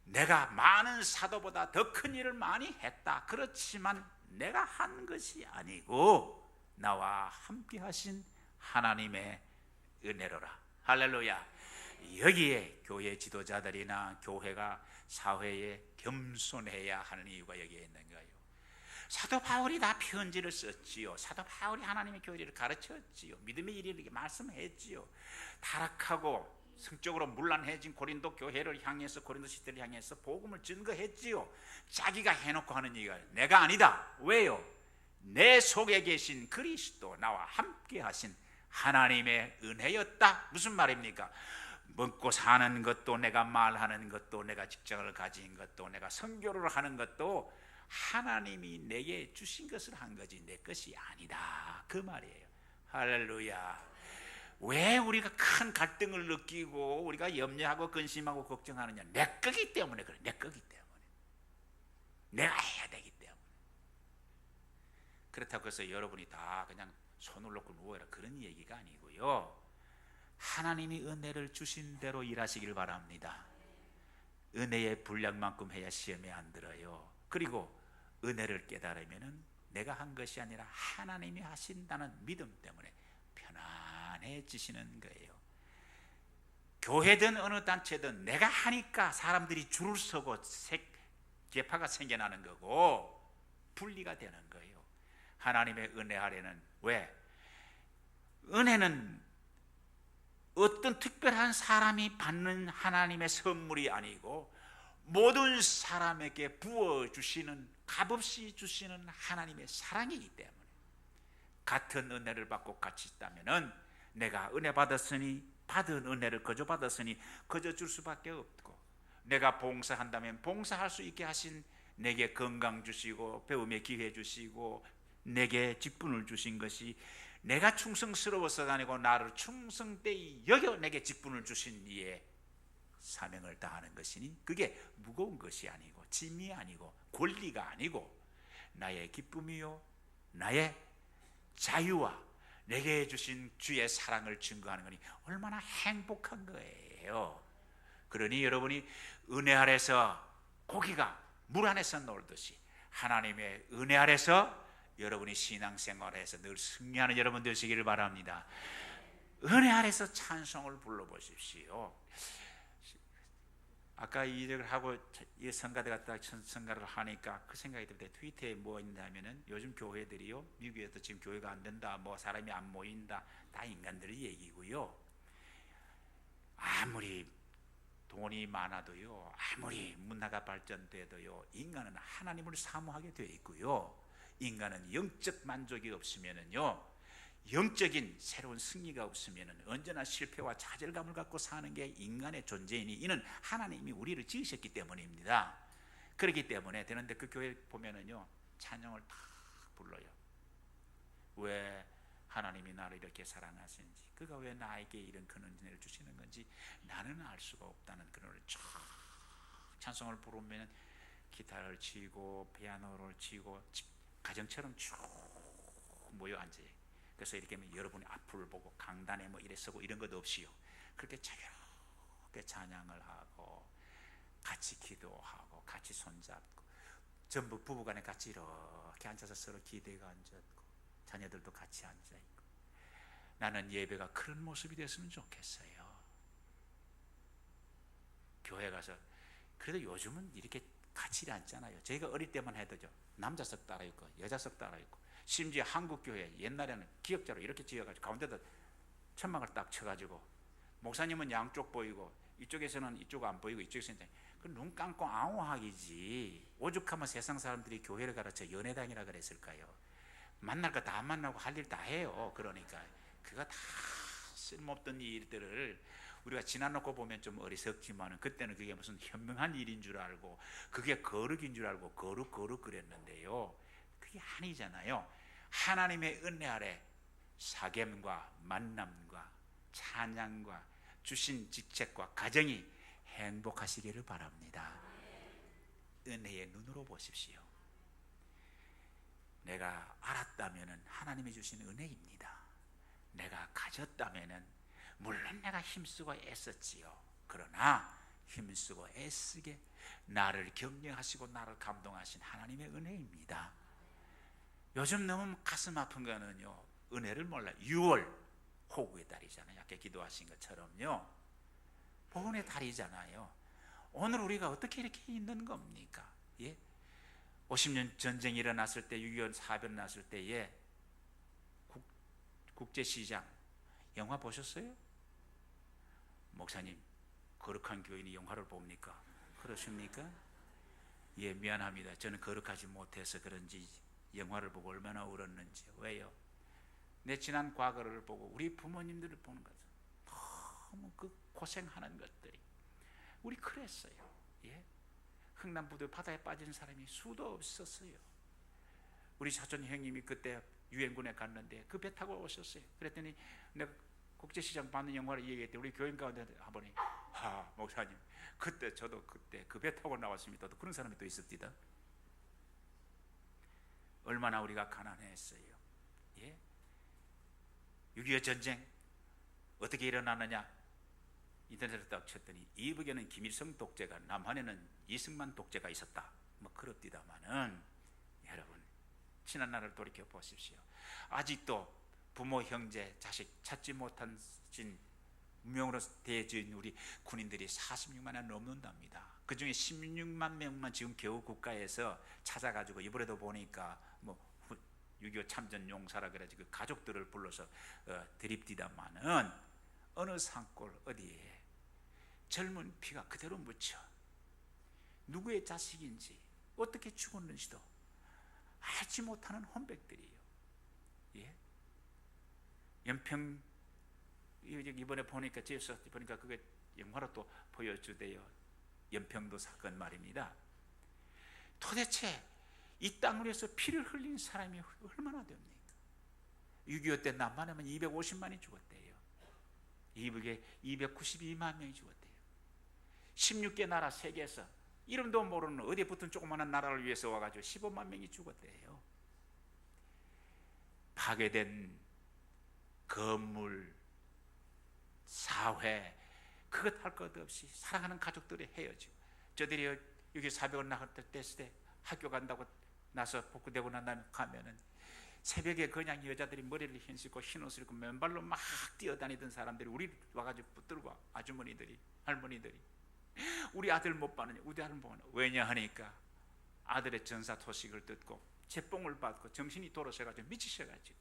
내가 많은 사도보다 더 큰 일을 많이 했다. 그렇지만 내가 한 것이 아니고 나와 함께 하신 하나님의 은혜로라. 할렐루야. 여기에 교회 지도자들이나 교회가 사회에 겸손해야 하는 이유가 여기에 있는 거예요. 사도 바울이 다 편지를 썼지요. 사도 바울이 하나님의 교회를 가르쳤지요. 믿음의 일을 말씀했지요. 타락하고 성적으로 문란해진 고린도 교회를 향해서, 고린도 시대를 향해서 복음을 증거했지요. 자기가 해놓고 하는 얘기가 내가 아니다. 왜요? 내 속에 계신 그리스도, 나와 함께 하신 하나님의 은혜였다. 무슨 말입니까? 먹고 사는 것도, 내가 말하는 것도, 내가 직장을 가진 것도, 내가 선교를 하는 것도 하나님이 내게 주신 것을 한 거지 내 것이 아니다. 그 말이에요. 할렐루야. 왜 우리가 큰 갈등을 느끼고 우리가 염려하고 근심하고 걱정하느냐? 내 거기 때문에 그래. 내 거기 때문에. 내가 해야 되기 때문에. 그렇다고 해서 여러분이 다 그냥 손을 놓고 누워라 그런 얘기가 아니고요. 하나님이 은혜를 주신 대로 일하시길 바랍니다. 은혜의 분량만큼 해야 시험에 안 들어요. 그리고 은혜를 깨달으면 내가 한 것이 아니라 하나님이 하신다는 믿음 때문에 편안해지시는 거예요. 교회든 어느 단체든 내가 하니까 사람들이 줄을 서고 계파가 생겨나는 거고 분리가 되는 거예요. 하나님의 은혜 아래는 왜? 은혜는 어떤 특별한 사람이 받는 하나님의 선물이 아니고 모든 사람에게 부어주시는, 값없이 주시는 하나님의 사랑이기 때문에 같은 은혜를 받고 같이 있다면 내가 은혜 받았으니 받은 은혜를 거저 받았으니 거저 줄 수밖에 없고, 내가 봉사한다면 봉사할 수 있게 하신 내게 건강 주시고 배움의 기회 주시고 내게 직분을 주신 것이 내가 충성스러워서가 아니고 나를 충성되이 여겨 내게 직분을 주신 이의 사명을 다하는 것이니 그게 무거운 것이 아니고 짐이 아니고 권리가 아니고 나의 기쁨이요 나의 자유와 내게 주신 주의 사랑을 증거하는 거니 얼마나 행복한 거예요. 그러니 여러분이 은혜 아래서 고기가 물 안에서 놀듯이 하나님의 은혜 아래서 여러분이 신앙생활에서 늘 승리하는 여러분 되시기를 바랍니다. 은혜 아래서 찬송을 불러보십시오. 아까 이 일을 하고 이 성가대 갔다 성가를 하니까 그 생각이 듭니다. 트위터에 뭐 있냐면은 요즘 교회들이요, 미국에도 지금 교회가 안 된다, 뭐 사람이 안 모인다, 다 인간들의 얘기고요. 아무리 돈이 많아도요, 아무리 문화가 발전돼도요, 인간은 하나님을 사모하게 되어 있고요. 인간은 영적 만족이 없으면은요, 영적인 새로운 승리가 없으면은 언제나 실패와 좌절감을 갖고 사는 게 인간의 존재이니 이는 하나님이 우리를 지으셨기 때문입니다. 그렇기 때문에 되는데 그 교회 보면은요, 찬양을 다 불러요. 왜 하나님이 나를 이렇게 사랑하시는지, 그가 왜 나에게 이런 큰 은혜를 주시는 건지 나는 알 수가 없다는 그런 쫙 찬송을 부르면 기타를 치고 피아노를 치고 가정처럼 쭉 모여 앉아요. 그래서 이렇게 하면 여러분이 앞을 보고 강단에 뭐 이래 서고 이런 것도 없이요, 그렇게 자유롭게 찬양을 하고 같이 기도하고 같이 손잡고 전부 부부간에 같이 이렇게 앉아서 서로 기대가 앉았고 자녀들도 같이 앉아있고, 나는 예배가 그런 모습이 됐으면 좋겠어요. 교회 가서 그래도 요즘은 이렇게 같이 앉잖아요. 저희가 어릴 때만 해도죠, 남자석 따라 있고 여자석 따라 있고, 심지어 한국 교회 옛날에는 기역자로 이렇게 지어가지고 가운데다 천막을 딱 쳐가지고 목사님은 양쪽 보이고 이쪽에서는 이쪽 안 보이고 이쪽에서는 그 눈 감고 아웅하기지 오죽하면 세상 사람들이 교회를 가르쳐 연애당이라 그랬을까요? 만날 거 다 만나고 할 일 다 해요. 그러니까 그거 다 쓸모없던 일들을 우리가 지나놓고 보면 좀 어리석지만 그때는 그게 무슨 현명한 일인 줄 알고 그게 거룩인 줄 알고 거룩 그랬는데요. 그게 아니잖아요. 하나님의 은혜 아래 사귐과 만남과 찬양과 주신 직책과 가정이 행복하시기를 바랍니다. 은혜의 눈으로 보십시오. 내가 알았다면 하나님이 주신 은혜입니다. 내가 가졌다면 물론 내가 힘쓰고 애썼지요. 그러나 힘쓰고 애쓰게 나를 격려하시고 나를 감동하신 하나님의 은혜입니다. 요즘 너무 가슴 아픈 거는요, 은혜를 몰라. 6월 호구의 달이잖아요. 아까 기도하신 것처럼요, 보훈의 달이잖아요. 오늘 우리가 어떻게 이렇게 있는 겁니까? 예? 50년 전쟁이 일어났을 때, 6.25 사변 났을 때에 국제시장 영화 보셨어요? 목사님, 거룩한 교인이 영화를 봅니까? 그러십니까? 예, 미안합니다. 저는 거룩하지 못해서 그런지 영화를 보고 얼마나 울었는지. 왜요? 내 지난 과거를 보고 우리 부모님들을 보는 거죠. 너무 그 고생하는 것들이 우리 그랬어요. 예? 흥남부두 바다에 빠진 사람이 수도 없었어요. 우리 사촌 형님이 그때 유엔군에 갔는데 그 배 타고 오셨어요. 그랬더니 내가 국제시장 받는 영화를 얘기했더니 우리 교인 가운데 한 분이, 목사님, 그때 저도 그때 그 배 타고 나왔습니다. 또 그런 사람이 또 있었디다. 얼마나 우리가 가난했어요. 예? 6.25 전쟁 어떻게 일어나느냐? 인터넷에 딱 쳤더니 이북에는 김일성 독재가, 남한에는 이승만 독재가 있었다. 뭐 그렇디다마는 여러분, 지난 날을 돌이켜 보십시오. 아직도 부모, 형제, 자식 찾지 못한 무명으로 대해진 우리 군인들이 46만이 넘는답니다. 그 중에 16만 명만 지금 겨우 국가에서 찾아가지고 이번에도 보니까 뭐 6.25 참전 용사라 그래가지고 그 가족들을 불러서 드립디다마는 어느 산골 어디에 젊은 피가 그대로 묻혀 누구의 자식인지 어떻게 죽었는지도 알지 못하는 혼백들이에요. 예? 연평 이번에 보니까 그게 영화로 또 보여주대요. 연평도 사건 말입니다. 도대체 이 땅을 위해서 피를 흘린 사람이 얼마나 됩니까? 6.25 때 남만 하면 250만이 죽었대요. 이북에 292만 명이 죽었대요. 16개 나라 세계에서 이름도 모르는 어디에 붙은 조그마한 나라를 위해서 와가지고 15만 명이 죽었대요. 파괴된 건물, 사회, 그것 할 것 없이 사랑하는 가족들이 헤어지고, 저들이 여기 사벽을 나갔을 때 학교 간다고 나서 복구되고 난 다음에 가면은 새벽에 그냥 여자들이 머리를 흰씻고 흰옷을 입고 맨발로 막 뛰어다니던 사람들이 우리 와가지고 붙들고, 아주머니들이, 할머니들이 우리 아들 못 봤느냐, 우리 아들 못 봤느냐. 왜냐 하니까 아들의 전사 소식을 듣고 제뽕을 받고 정신이 돌아서가지고 미치셔가지고,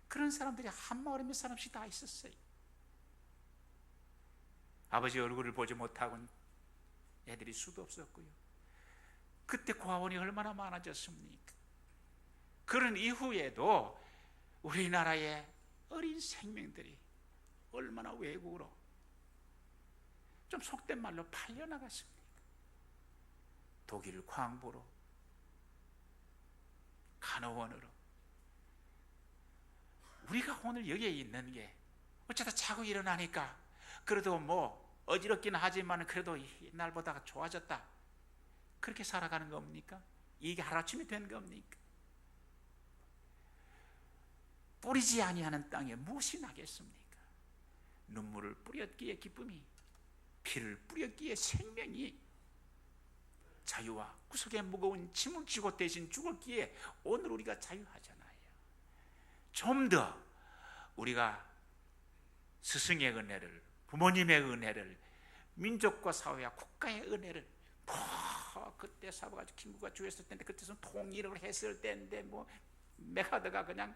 그런 사람들이 한 마을에 몇 사람씩 다 있었어요. 아버지 얼굴을 보지 못하고는 애들이 수도 없었고요. 그때 고아원이 얼마나 많아졌습니까? 그런 이후에도 우리나라의 어린 생명들이 얼마나 외국으로, 좀 속된 말로 팔려나갔습니까? 독일 광부로, 간호원으로. 우리가 오늘 여기에 있는 게 어쩌다 자고 일어나니까 그래도 뭐 어지럽긴 하지만 그래도 옛날보다 좋아졌다, 그렇게 살아가는 겁니까? 이게 하루아침에 된 겁니까? 뿌리지 아니하는 땅에 무엇이 나겠습니까? 눈물을 뿌렸기에 기쁨이, 피를 뿌렸기에 생명이, 자유와 구속의 무거운 짐을 지고 대신 죽었기에 오늘 우리가 자유하잖아요. 좀 더 우리가 스승의 은혜를, 부모님의 은혜를, 민족과 사회와 국가의 은혜를, 그때 사바가지고 김구가 주했을 때인데, 그때는 통일을 했을 때인데, 뭐 메가드가 그냥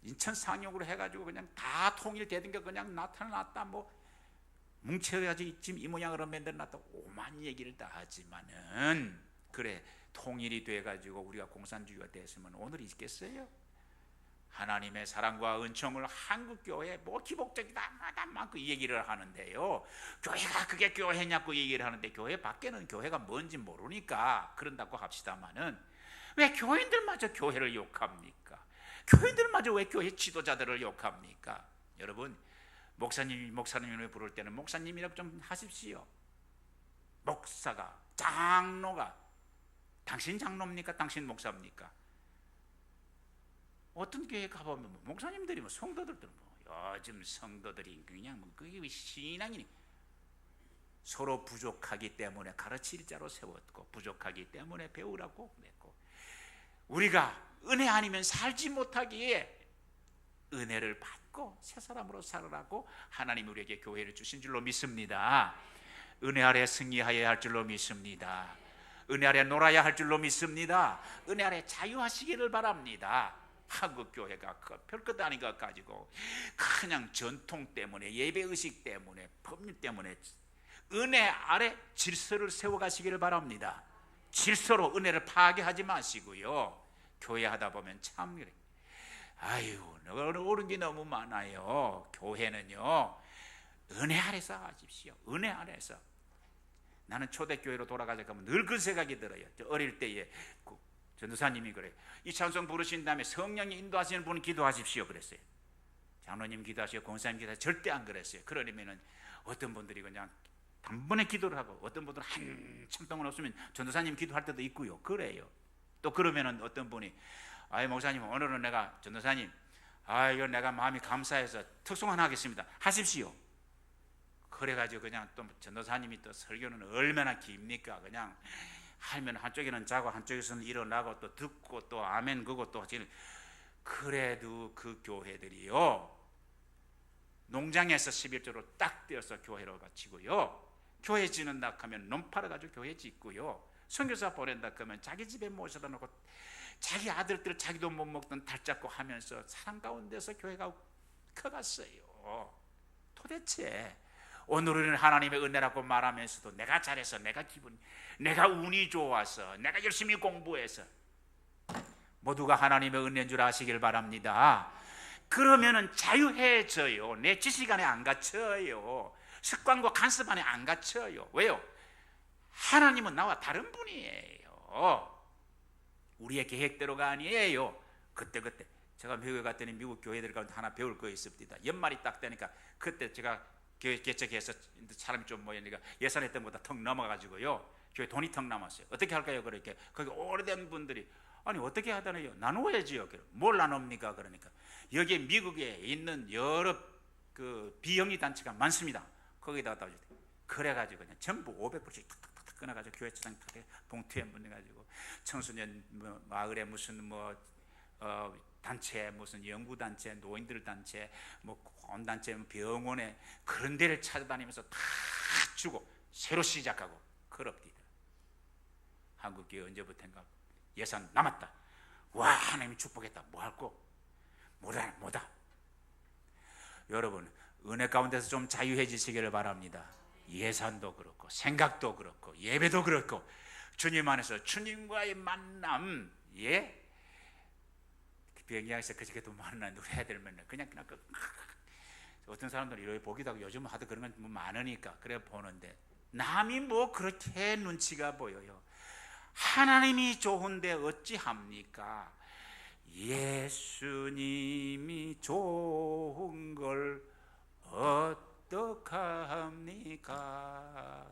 인천 상용으로 해가지고 그냥 다 통일되던 게 그냥 나타났다, 뭐 뭉쳐가지고 지금 이 모양으로 만들어놨다, 오만 얘기를 다 하지만은 그래 통일이 돼가지고 우리가 공산주의가 됐으면 오늘 있겠어요? 하나님의 사랑과 은총을 한국교회 뭐 기복적이다 많고 이 얘기를 하는데요, 교회가 그게 교회냐고 얘기를 하는데 교회 밖에는 교회가 뭔지 모르니까 그런다고 합시다마는 왜 교인들마저 교회를 욕합니까? 교인들마저 왜 교회 지도자들을 욕합니까? 여러분, 목사님을 부를 때는 목사님이라고 좀 하십시오. 목사가, 장로가, 당신 장로입니까? 당신 목사입니까? 어떤 교회 가보면 목사님들이 성도들도 요즘 성도들이 그냥 그게 신앙이니 서로 부족하기 때문에 가르칠 자로 세웠고 부족하기 때문에 배우라고 했고, 우리가 은혜 아니면 살지 못하기에 은혜를 받고 새 사람으로 살으라고 하나님 우리에게 교회를 주신 줄로 믿습니다. 은혜 아래 승리하여야 할 줄로 믿습니다. 은혜 아래 놀아야 할 줄로 믿습니다. 은혜 아래 자유하시기를 바랍니다. 한국 교회가 별것 아닌 것 가지고 그냥 전통 때문에, 예배의식 때문에, 법률 때문에 은혜 아래 질서를 세워가시기를 바랍니다. 질서로 은혜를 파괴하지 마시고요. 교회 하다 보면 참 그래, 아유 옳은 게 너무 많아요. 교회는요 은혜 아래서 하십시오. 은혜 아래서. 나는 초대교회로 돌아가자 하면 늘 그 생각이 들어요. 어릴 때에 전도사님이 그래요. 이 찬송 부르신 다음에 성령이 인도하시는 분은 기도하십시오 그랬어요. 장로님 기도하시고 권사님 기도하시고 절대 안 그랬어요. 그러려면 어떤 분들이 그냥 단번에 기도를 하고 어떤 분들은 한참 동안 없으면 전도사님 기도할 때도 있고요. 그래요. 또 그러면은 어떤 분이 아이 목사님 오늘은 내가 전도사님 이거 내가 마음이 감사해서 특송하나 하겠습니다. 하십시오. 그래가지고 그냥 또 전도사님이 또 설교는 얼마나 깁니까? 그냥 하면 한쪽에는 자고 한쪽에서는 일어나고 또 듣고 또 아멘 그거 또 하시는. 그래도 그 교회들이요 농장에서 11조로 딱 떼어서 교회로 바치고요, 교회 짓는다 하면 놈 팔아가지고 교회 짓고요, 선교사 보낸다 하면 자기 집에 모셔다 놓고 자기 아들들 자기도 못 먹던 달 잡고 하면서 사랑 가운데서 교회가 커갔어요. 도대체 오늘은 하나님의 은혜라고 말하면서도 내가 잘해서, 내가 운이 좋아서, 내가 열심히 공부해서, 모두가 하나님의 은혜인 줄 아시길 바랍니다. 그러면은 자유해져요. 내 지식 안에 안 갇혀요. 습관과 간섭 안에 안 갇혀요. 왜요? 하나님은 나와 다른 분이에요. 우리의 계획대로가 아니에요. 그때 제가 미국에 갔더니 미국 교회들 가운데 하나 배울 거 있습니다. 연말이 딱 되니까 그때 제가 교회 개척해서 사람이 좀 모이니까 예산했던 것보다 턱 넘어가지고요, 교회 돈이 턱 남았어요. 어떻게 할까요? 그렇게 거기 오래된 분들이 아니 어떻게 하다니요? 나누어야지요. 뭘 나눕니까? 그러니까 여기 미국에 있는 여러 그 비영리 단체가 많습니다. 거기다가 그래가지고 그냥 전부 500불씩 탁탁탁 끊어가지고 교회처장 봉투에 묻어가지고 청소년 마을에 무슨 단체, 무슨 연구단체, 노인들 단체, 공단체, 병원에 그런 데를 찾아다니면서 다 주고 새로 시작하고 그럽디다. 한국교회 언제부터인가 예산 남았다. 와 하나님이 축복했다. 뭐 할꼬? 뭐다. 여러분 은혜 가운데서 좀 자유해지시기를 바랍니다. 예산도 그렇고 생각도 그렇고 예배도 그렇고 주님 안에서 주님과의 만남, 비행기에서 그저께도 만난 우리 애들 맨날 그냥 어떤 사람들은 이렇게 보기도 하고 요즘 하도 그런 건 많으니까 그래 보는데 남이 그렇게 눈치가 보여요. 하나님이 좋은데 어찌합니까? 예수님이 좋은 걸 어떡합니까?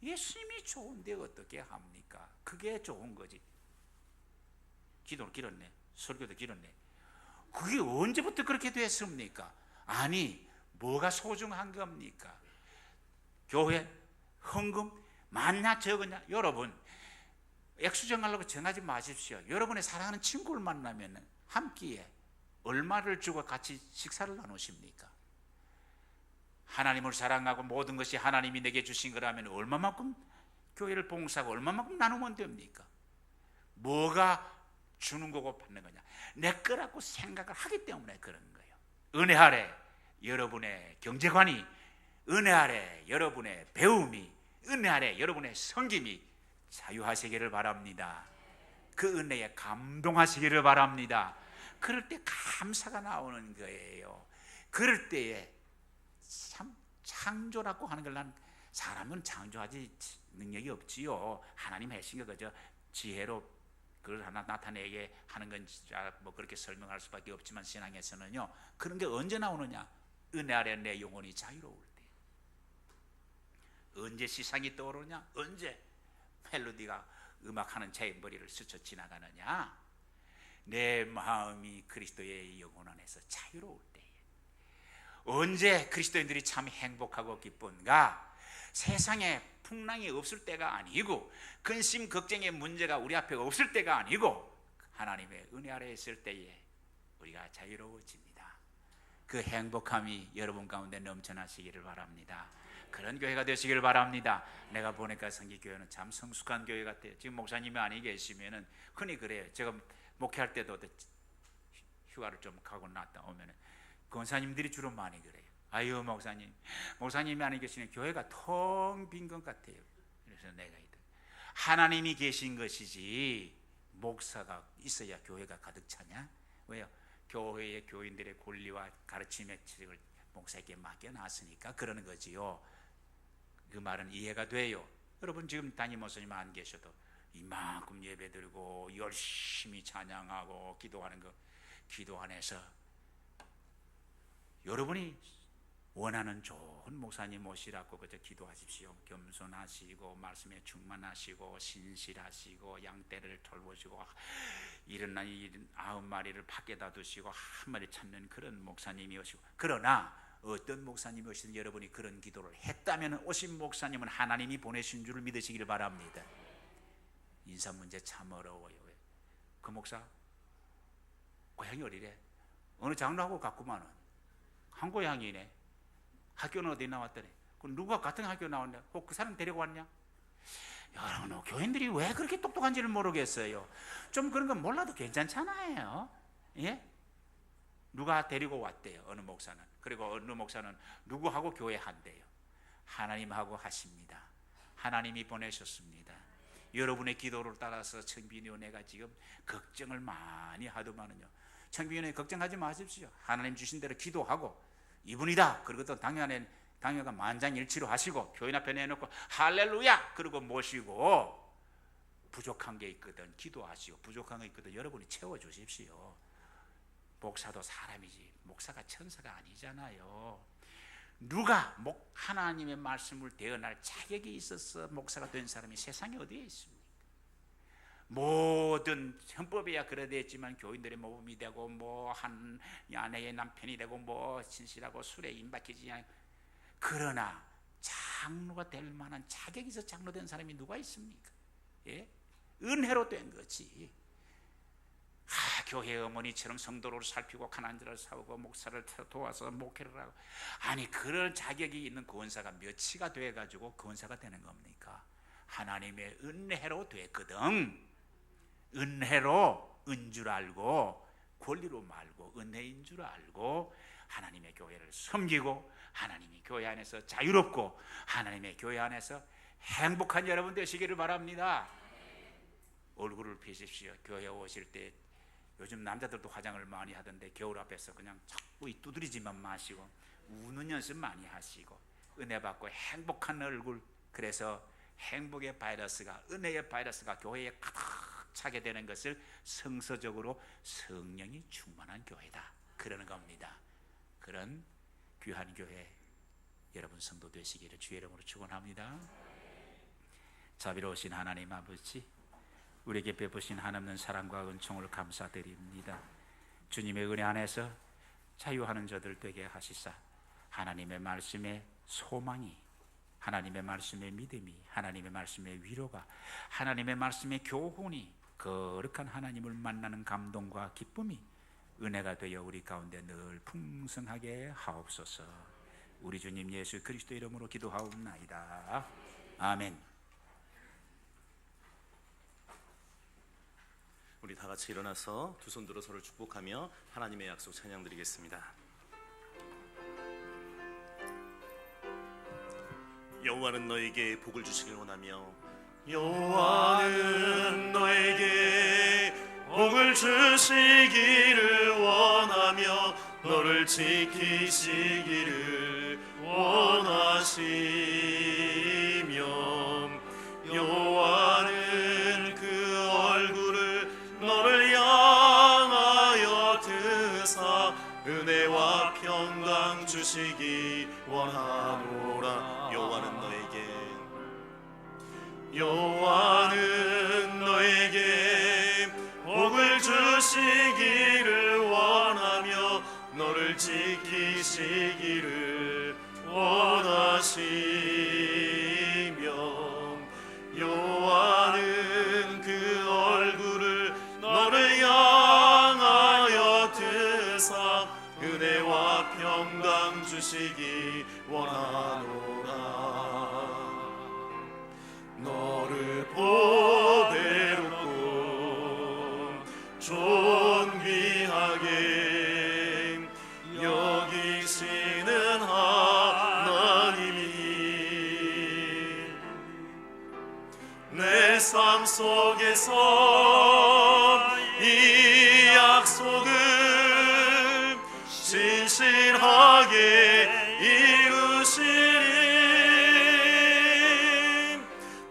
예수님이 좋은데 어떻게 합니까? 그게 좋은 거지. 기도를 길었네. 설교도 길었네. 그게 언제부터 그렇게 됐습니까? 아니 뭐가 소중한 겁니까? 교회, 헌금 많냐 적었냐? 여러분 액수 정하려고 정하지 마십시오. 여러분의 사랑하는 친구를 만나면 한 끼에 얼마를 주고 같이 식사를 나누십니까? 하나님을 사랑하고 모든 것이 하나님이 내게 주신 거라면 얼마만큼 교회를 봉사하고 얼마만큼 나누면 됩니까? 뭐가 주는 거고 받는 거냐? 내 거라고 생각을 하기 때문에 그런 거예요. 은혜 아래 여러분의 경제관이, 은혜 아래 여러분의 배움이, 은혜 아래 여러분의 섬김이 자유하시기를 바랍니다. 그 은혜에 감동하시기를 바랍니다. 그럴 때 감사가 나오는 거예요. 그럴 때에 참 창조라고 하는 걸, 난 사람은 창조하지 능력이 없지요. 하나님 하신 거 그저 지혜로 그걸 하나 나타내게 하는 건 뭐 그렇게 설명할 수밖에 없지만, 신앙에서는요 그런 게 언제 나오느냐? 은혜 아래 내 영혼이 자유로울 때. 언제 시상이 떠오르냐? 언제 멜로디가 음악하는 제 머리를 스쳐 지나가느냐? 내 마음이 그리스도의 영혼 안에서 자유로울 때에. 언제 그리스도인들이 참 행복하고 기쁜가? 세상에 풍랑이 없을 때가 아니고, 근심 걱정의 문제가 우리 앞에 없을 때가 아니고, 하나님의 은혜 아래 있을 때에 우리가 자유로워집니다. 그 행복함이 여러분 가운데 넘쳐나시기를 바랍니다. 그런 교회가 되시길 바랍니다. 내가 보니까 성기교회는 참 성숙한 교회 같아요. 지금 목사님이 아니 계시면은 흔히 그래요. 제가 목회할 때도 휴가를 좀 가고 났다 오면은 권사님들이 주로 많이 그래요. 아유 목사님이 아니 계시면 교회가 텅 빈 것 같아요. 그래서 내가 하나님이 계신 것이지 목사가 있어야 교회가 가득 차냐? 왜요? 교회의 교인들의 권리와 가르침의 책을 목사에게 맡겨놨으니까 그러는 거지요. 그 말은 이해가 돼요. 여러분 지금 담임 목사님 안 계셔도 이만큼 예배드리고 열심히 찬양하고 기도하는 거, 기도 안에서 여러분이 원하는 좋은 목사님 모시라고 그저 기도하십시오. 겸손하시고 말씀에 충만하시고 신실하시고 양떼를 돌보시고 일어난 9마리를 밖에다 두시고 한 마리 찾는 그런 목사님이 오시고, 그러나 어떤 목사님이 오시든 여러분이 그런 기도를 했다면 오신 목사님은 하나님이 보내신 줄을 믿으시길 바랍니다. 인사 문제 참 어려워요. 그 목사 고향이 어디래? 어느 장로하고 갔구만은. 한 고향이네. 학교는 어디 나왔더니 그 누가 같은 학교 나왔냐? 혹 그 사람 데리고 왔냐? 여러분 교인들이 왜 그렇게 똑똑한지를 모르겠어요. 좀 그런 건 몰라도 괜찮잖아요. 예? 누가 데리고 왔대요. 어느 목사는. 그리고 어느 목사는 누구하고 교회한대요. 하나님하고 하십니다. 하나님이 보내셨습니다. 여러분의 기도를 따라서 청빈이 은혜가 지금 걱정을 많이 하더만은요, 청빈이 은혜 걱정하지 마십시오. 하나님 주신 대로 기도하고 이분이다. 그리고 또 당연가 만장일치로 하시고 교인 앞에 내놓고 할렐루야 그러고 모시고, 부족한 게 있거든 기도하시고, 부족한 게 있거든 여러분이 채워주십시오. 목사도 사람이지 목사가 천사가 아니잖아요. 누가 하나님의 말씀을 대언할 자격이 있어서 목사가 된 사람이 세상에 어디에 있습니까? 모든 헌법에야 그래 되었지만 교인들의 모범이 되고 한 아내의 남편이 되고 신실하고 술에 임박히지 않고, 그러나 장로가 될 만한 자격이 있어 장로 된 사람이 누가 있습니까? 예? 은혜로 된 거지. 교회 어머니처럼 성도를 살피고 가난한 자를 사오고 목사를 도와서 목회를 하고, 아니 그런 자격이 있는 권사가 몇이가 돼가지고 권사가 되는 겁니까? 하나님의 은혜로 됐거든. 은혜로 은 줄 알고 권리로 말고 은혜인 줄 알고 하나님의 교회를 섬기고 하나님의 교회 안에서 자유롭고 하나님의 교회 안에서 행복한 여러분 되시기를 바랍니다. 얼굴을 펴십시오. 교회 오실 때 요즘 남자들도 화장을 많이 하던데 겨울 앞에서 그냥 자꾸 두드리지만 마시고 우는 연습 많이 하시고 은혜 받고 행복한 얼굴, 그래서 행복의 바이러스가, 은혜의 바이러스가 교회에 가득 차게 되는 것을 성서적으로 성령이 충만한 교회다 그러는 겁니다. 그런 귀한 교회 여러분 성도 되시기를 주의 이름으로 축원합니다. 자비로우신 하나님 아버지, 우리에게 베푸신 한없는 사랑과 은총을 감사드립니다. 주님의 은혜 안에서 자유하는 저들 되게 하시사 하나님의 말씀에 소망이, 하나님의 말씀의 믿음이, 하나님의 말씀의 위로가, 하나님의 말씀의 교훈이, 거룩한 하나님을 만나는 감동과 기쁨이 은혜가 되어 우리 가운데 늘 풍성하게 하옵소서. 우리 주님 예수 그리스도 이름으로 기도하옵나이다. 아멘. 우리 다 같이 일어나서 두 손 들어 서로 축복하며 하나님의 약속 찬양드리겠습니다. 여호와는 너에게 복을 주시길 원하며 여호와는 너에게 복을 주시기를 원하며 너를 지키시기를 원하시며 여호와는 그 얼굴을 너를 향하여 드사 은혜와 평강 주시기 원하노라. 여호와는 너에게 복을 주시기를 원하며 너를 지키시기를 원하시며 여호와는 그 얼굴을 너를 향하여 드사 은혜와 평강 주시기 원하노라. 너를 보배롭고 존귀하게 여기시는 하나님이 내 삶 속에서 이 약속을 신실하게 이루시리.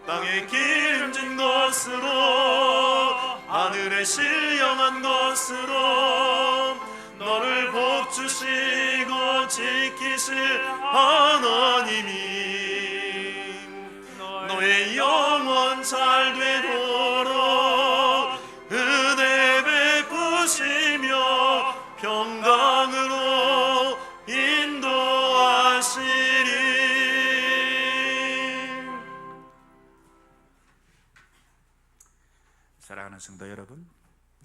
땅에 기름진 것으로 하늘에 신령한 것으로 너를 복주시고 지키실 하나님이 너의 영혼 잘 되도록 은혜 베푸시며 평강으로 인도하시리. 사랑하는 성도 여러분,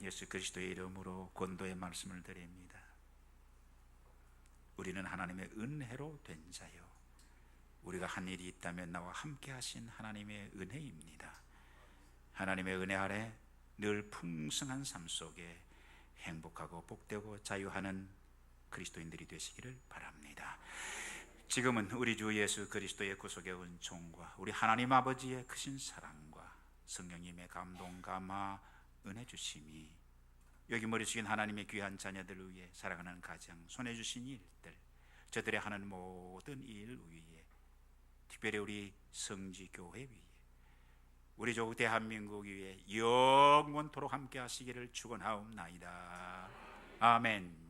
예수 그리스도의 이름으로 권도의 말씀을 드립니다. 우리는 하나님의 은혜로 된 자요, 우리가 한 일이 있다면 나와 함께 하신 하나님의 은혜입니다. 하나님의 은혜 아래 늘 풍성한 삶 속에 행복하고 복되고 자유하는 그리스도인들이 되시기를 바랍니다. 지금은 우리 주 예수 그리스도의 구속의 은총과 우리 하나님 아버지의 크신 사랑과 성령님의 감동, 감화, 은혜 주심이 여기 머리 숙인 하나님의 귀한 자녀들을 위해 사랑하는 가정, 손해 주신 일들, 저들의 하는 모든 일 위에, 특별히 우리 성지교회 위에, 우리 조국 대한민국 위에 영원토록 함께 하시기를 축원하옵나이다. 아멘.